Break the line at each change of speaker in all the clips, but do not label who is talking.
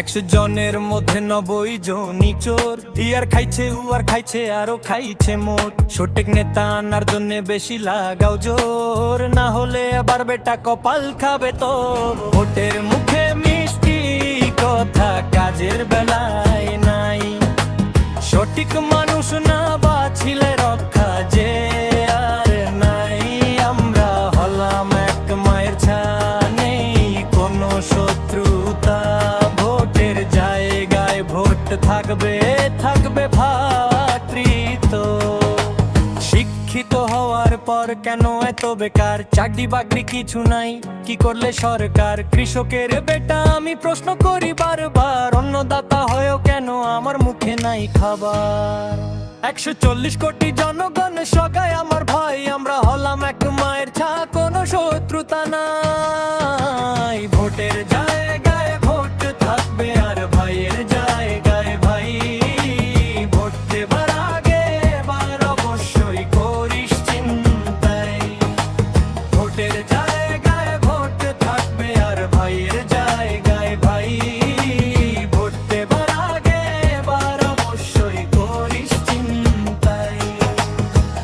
100 জনের মধ্যে 90 জনই চোর। ইয়ার খাইছে উয়ার খাইছে আরো খাইছে মোট। সঠিক নেতা আনার জন্য বেশি লাগাও জোর, না হলে আবার বেটা কপাল খাবে তো। ভোটের মুখে মিষ্টি কথা কাজের বেলায় নাই, সঠিক মানুষ না বাছিলে রক্ষা যে আর নাই। আমরা হলাম এক মায়ের ছানে, কোনো শত্রুতা। ভোটের জায়গায় ভোট থাকবে থাকবে ভ্রাতৃত্ব। শিক্ষিত হওয়ার পর কেন এত বেকার, চাকরি বাকরি কিছু নাই, কি করলে সরকার? কৃষকের বেটা আমি প্রশ্ন করি বারবার, অন্নদাতা হয়েও কেন আমার মুখে নাই খাবার? 140 কোটি জনগণ সগায় আমার ভাই, আমরা হলাম এক মায়ের ছা, কোনো শত্রুতা নাই। ভোটের জায়গায় ভোট থাকবে আর ভাইয়ের জায়গায় ভাই। ভোট দেবার আগে এবার অবশ্যই করিস চিন্তাই। ভোটের জায়গায় ভোট থাকবে আর ভাইয়ের জায়গায় ভাই। ভোট দেবার আগে এবার অবশ্যই করিস চিন্তাই।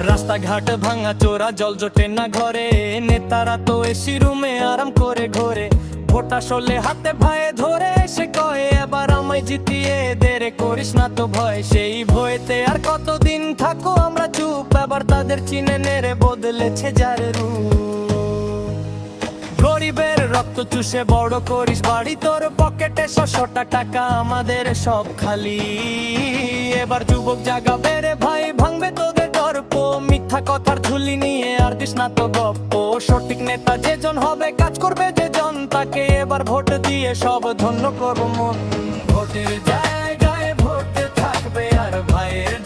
রাস্তাঘাট ভাঙা চোরা, জল জোটে না ঘরে, নেতারা তো এসি রুমে আরাম করে ঘরে। ভোট আসলে হাতে ভাইয়ে ধরে এসে কয়ে এবার আমায় জিতিয়ে দেরে করিস না তো ভয়। সেই ভয়েতে আর কতদিন থাকো আমরা চুপ, এবার তাদের চিনে নেড়ে বদলেছে যার রূপ। গরিবের রক্ত চুষে বড় করিস বাড়ি, তোর পকেটে 600টা টাকা আমাদের সব খালি। এবার যুবক জাগা বেড়ে ভাই, ভাঙবে তোদের গর্ব। মিথ্যা কথার ঝুলি নিয়ে আর দিস না তো গপ্প। সঠিক নেতা যেজন হবে, কাজ করবে যেজন, তাকে এবার ভোট দিয়ে সব ধন্য করব মন। ভোটের জায়গায় ভোট থাকবে আর ভাইয়ের